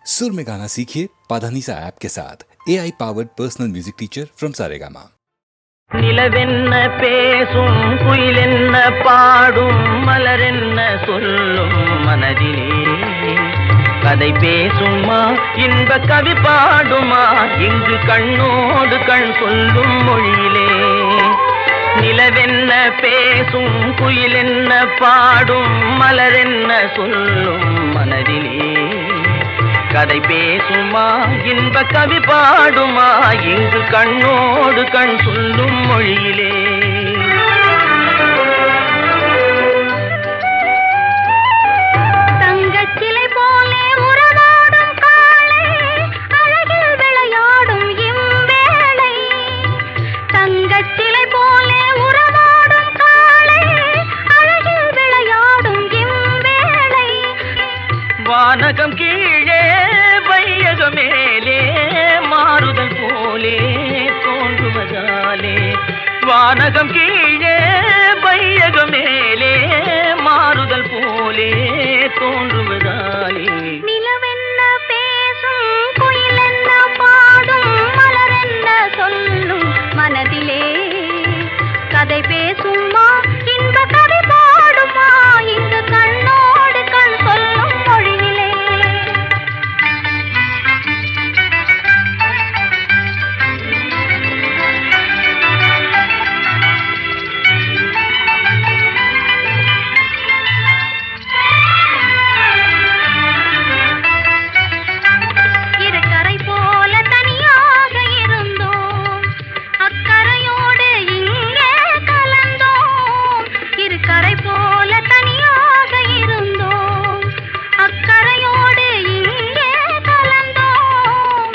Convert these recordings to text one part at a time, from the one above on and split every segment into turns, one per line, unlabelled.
सुर में गाना सीखिए पाधानीसा ऐप के साथ AI powered personal music teacher from Saregama.
நிலவென்ன பேசும் குயிலென்ன பாடும் மலரென்ன சொல்லும் மனதிலே கதை பேசுமா இன்ப கவி பாடுமா இங்கு கண்ணோடு கண் சொல்லும் மொழியிலே. நிலவென்ன பேசும் குயிலென்ன பாடும் மலரென்ன சொல்லும் மனதிலே கதை பேசுமா இன்ப கவி பாடுமா இங்கு கண்ணோடு கண் சொல்லும் மொழியிலே.
தங்கச்சிலை போலே உறவாடும் காளை அழகில் விளையாடும் இவ்வேளை. தங்கச்சிலை போலே உறவாடும் காளை அழகில் விளையாடும் இவ்வேளை.
வானகம் கீழே வையகம் மேலே மாறுதல் போலே தோன்றுவதாலே. வானகம் கீழே வையகம் மேலே மாறுதல் போலே தோன்றுவதாலே.
நிலவென்ன பேசும் குயிலென்ன பாடும் மலரென்ன சொல்லும் மனதிலே கதை பேசுமா இன்ப கவி பாடுமா இங்கு கண்ணோடு கண் சொல்லும் மொழியிலே. இருக்கரை போல தனியாக இருந்தோம் அக்கரையோடு இங்கே கலந்தோம். இருக்கரை போல தனியாக இருந்தோம் அக்கரையோடு இங்கே கலந்தோம்.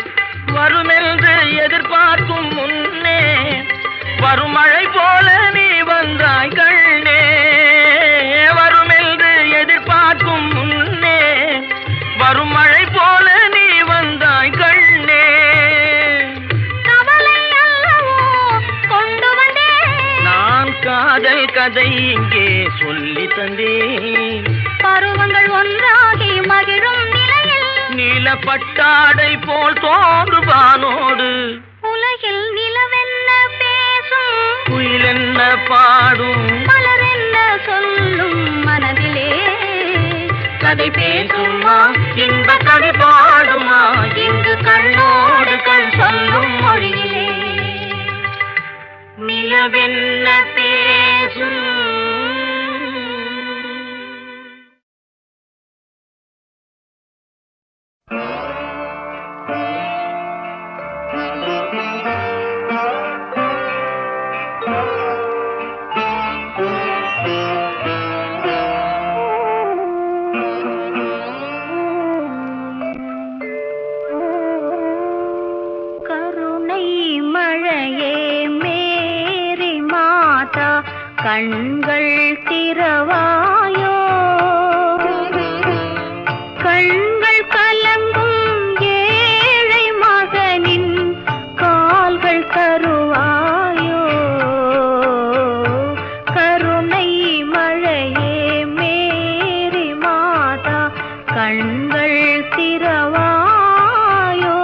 வருமென்று எதிர்பார்க்கும் முன்னே வரும் மழை போல நீ வந்தாய் கண்ணே. வருமென்று எதிர்பார்க்கும் முன்னே வரும் மழை போல நீ வந்தாய் கண்ணே.
கவலை அல்லவோ கொண்டு வந்தேன்
நான் காதல் கதை இங்கே சொல்லி தந்தேன்.
பருவங்கள் ஒன்றாகி மகிழும் நிலையில்
நீல பட்டாடை போல் தோன்றுவானோடு
உலகில் நிலவென்ன பேசும்
குயிலென்ன பாடும்
மலரென்ன சொல்லும் மனதிலே
கதை பேசுமா இன்ப கவி பாடுமா இங்கு கண்ணோடு கண் சொல்லும் மொழியிலே. நிலவென்ன பேசும்.
கருணை மழையே மேரி மாதா கண்கள் திறவாயோ. கண்கள் கலங்கும் ஏழை மகனின் கால்கள் கருவாயோ. கருணை மழையே மேரி மாதா கண்கள் திறவாயோ.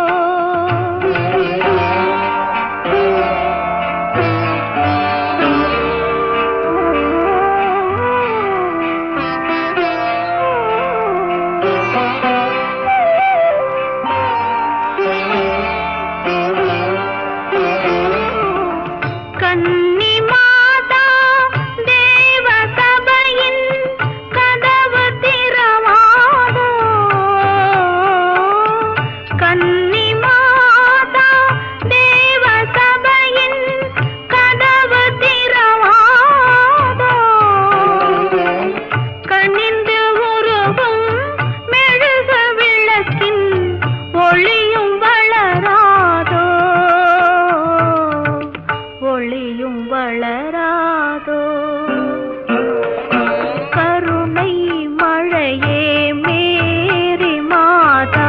கன்னி மாதா தேவ சபையின் கதவு திறவாதோ. கன்னி மாதா தேவ சபையின் கதவு திறவாதோ. கனிந்து உருகும் மெழுக விளக்கின் ஒளியும் வளராதோ. ஒளியும் வளராதோ. கருணை மழையே மேரி மாதா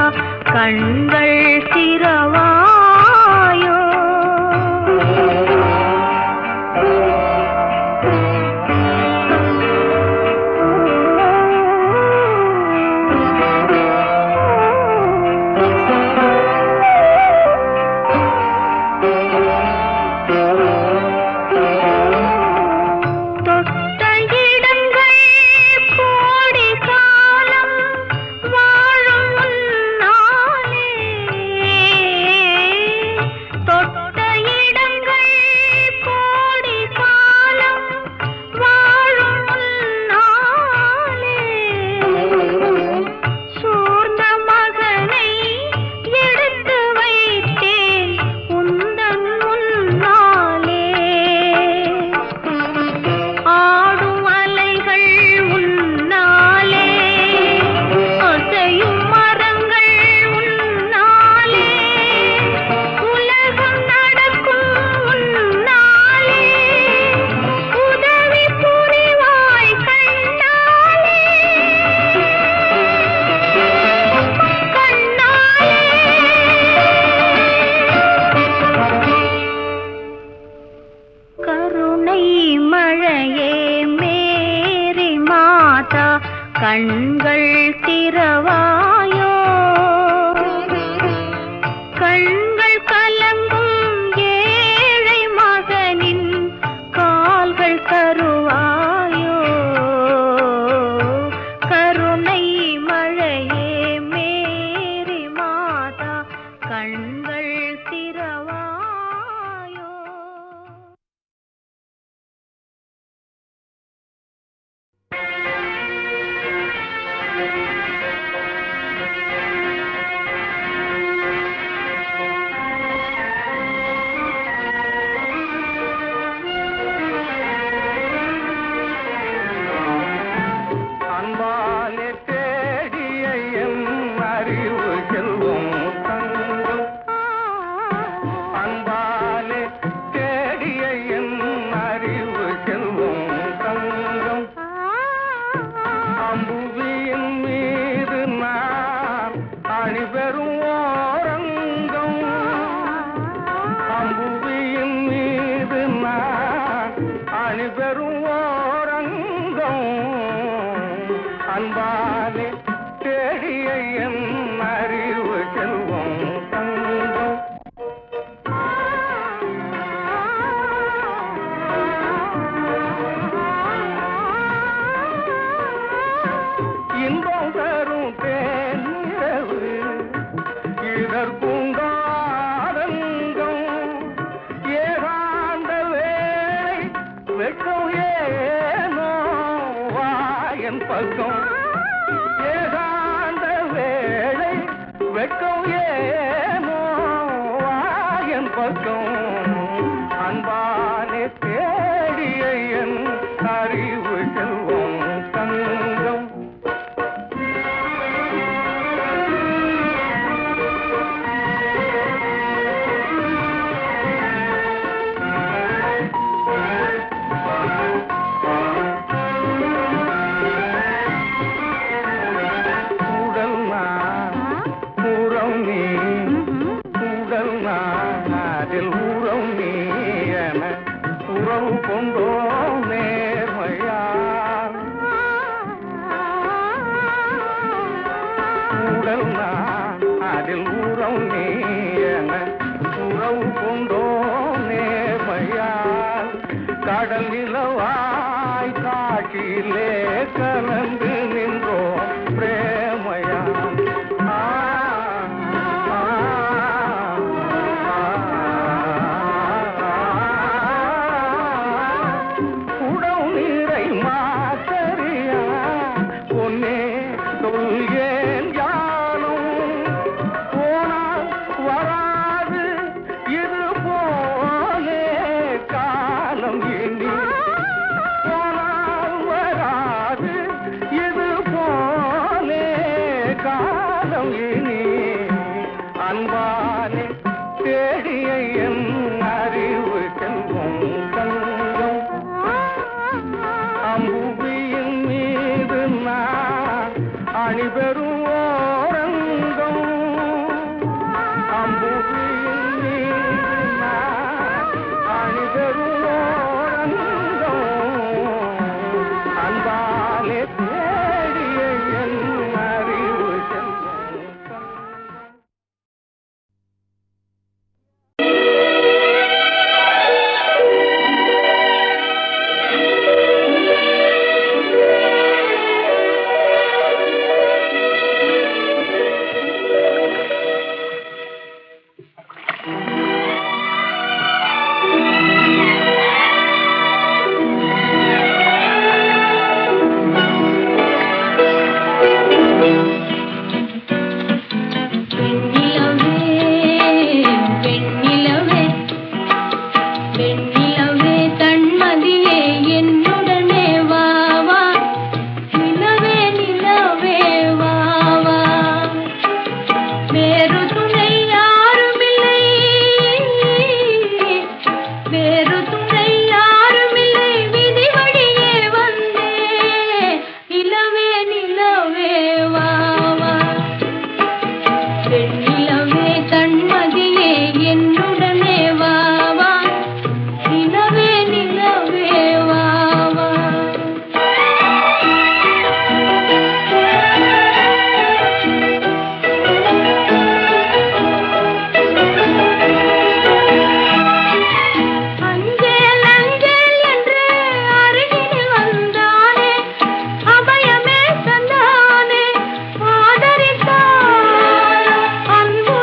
கண்கள் திறவாயோ.
அணிபெறும் ஓரங்கம் அம்புவியின் மீது நான் அணிபெறும் ஓரங்கம் அன்பாலே தேடிய என் அறிவு செல்வம் தங்கம் இன்பம் தரும் தேனிரவு இதற்குண்டாரங்கம் ஏகாந்த வேளை வெட்கம் ஏனோ வாயன் பக்கம் ஏகாந்த வேளை வெட்கம் ஏனோ வாயன் பக்கம் அன்பானே தேடிய என் அறிவு செல்வம் தங்கம் உறவு கொண்டோ நேர்மையால் உடல் நான் அதில் உறவு நீ என உறவு கொண்டோ நேர்மையால் கடல் நிலவாய் காட்சியிலே கலந்து நின்றோம் பிரேமையால் சொல்கேன் யானும் போனால் வராது இது போலே காலம் இனி போனால் வராது இது போலே காலம் இனி அன்பானே தேடிய என் அறிவு செல்வம் தங்கம் அம்புவியின் மீது நான் அணிபெறும் ஓரங்கம் அம்புவியின் மீது நான் அணிபெறும் ஓரங்கம் அன்பாலே தேடிய என் அறிவு செல்வம் அன்பு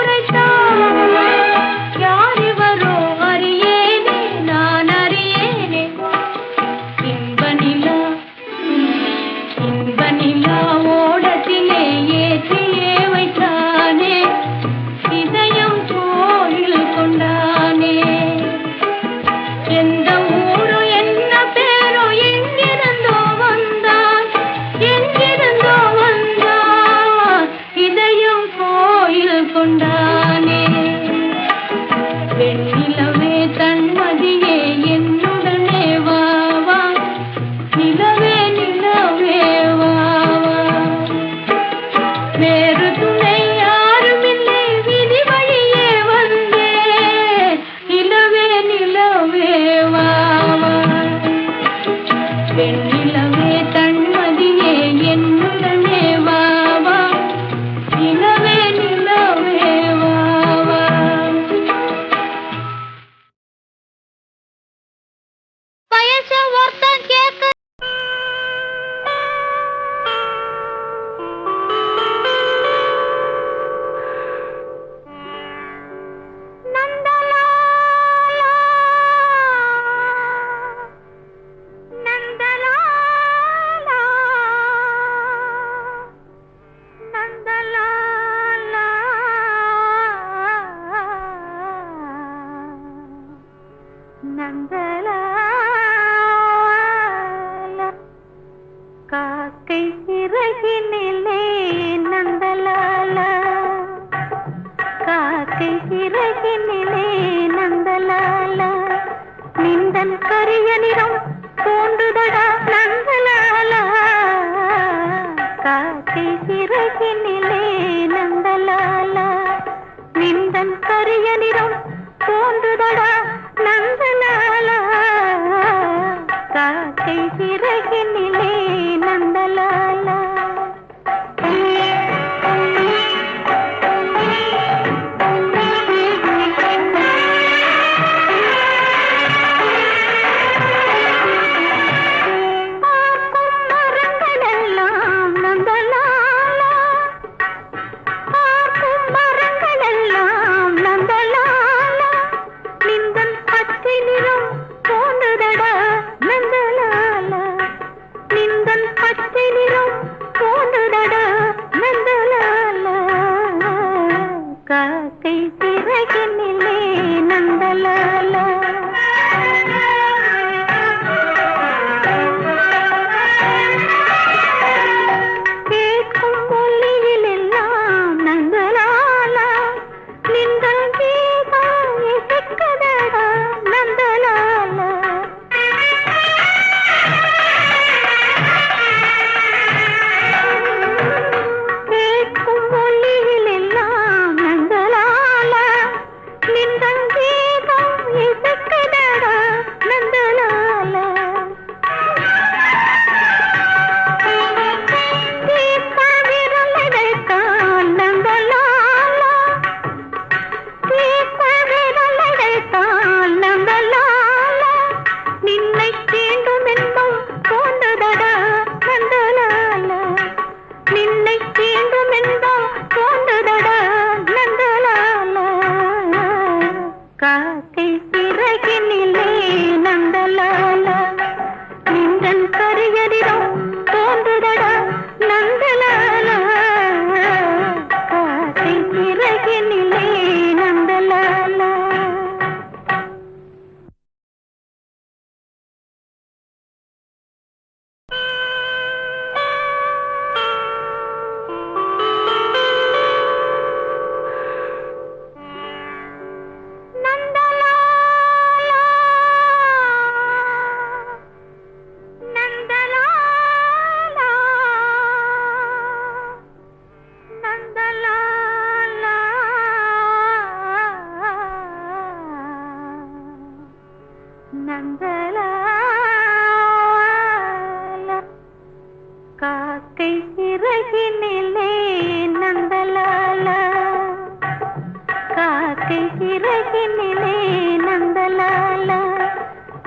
சிறகினிலே நந்தலால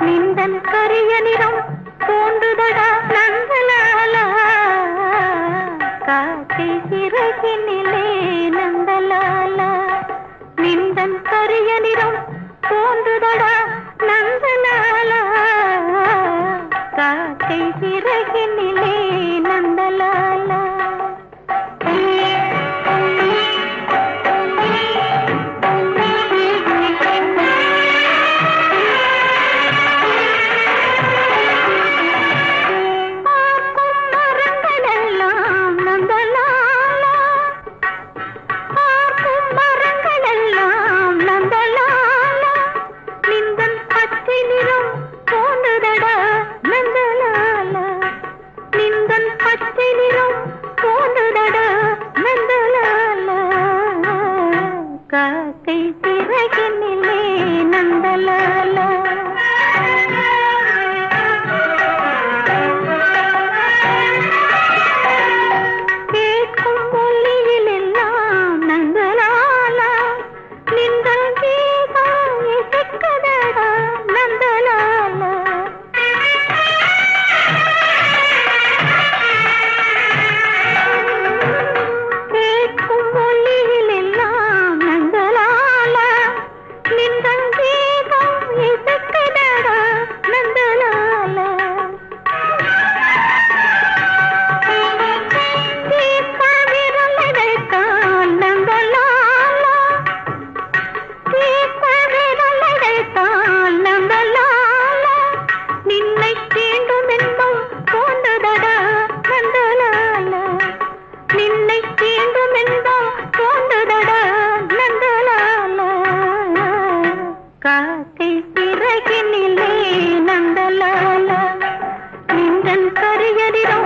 நிந்தன் கரிய நிறம் தோன்றுதடா நந்தலால காக்கை சிறகினிலே நந்தலால நிந்தன் கரிய நிறம் தோன்றுதடா நந்தலால காக்கை சிறகினிலே நந்தலால காக்கை சிறகினிலே நந்தலால கேட்கும் ஒலியிலெல்லாம் நந்தலால நின்றல் கீதம் இசைக்குதடா நந்தலால கேட்கும் ஒலியிலெல்லாம் நந்தலால நின்றல் கீதம் இசைக்குதடா நந்தலால தீர்த்த விரலடைத்தான் நந்தலால தீர்த்த விரலடைத்தான் நந்தலால நின்னை தீண்டும் இன்பம் தோன்றுதடா நந்தலால நின்னை தீண்டும் இன்பம் தோன்றுதடா நந்தலால காக்கை சிறகினிலே நந்தலால நின்றன் கரியரிடம்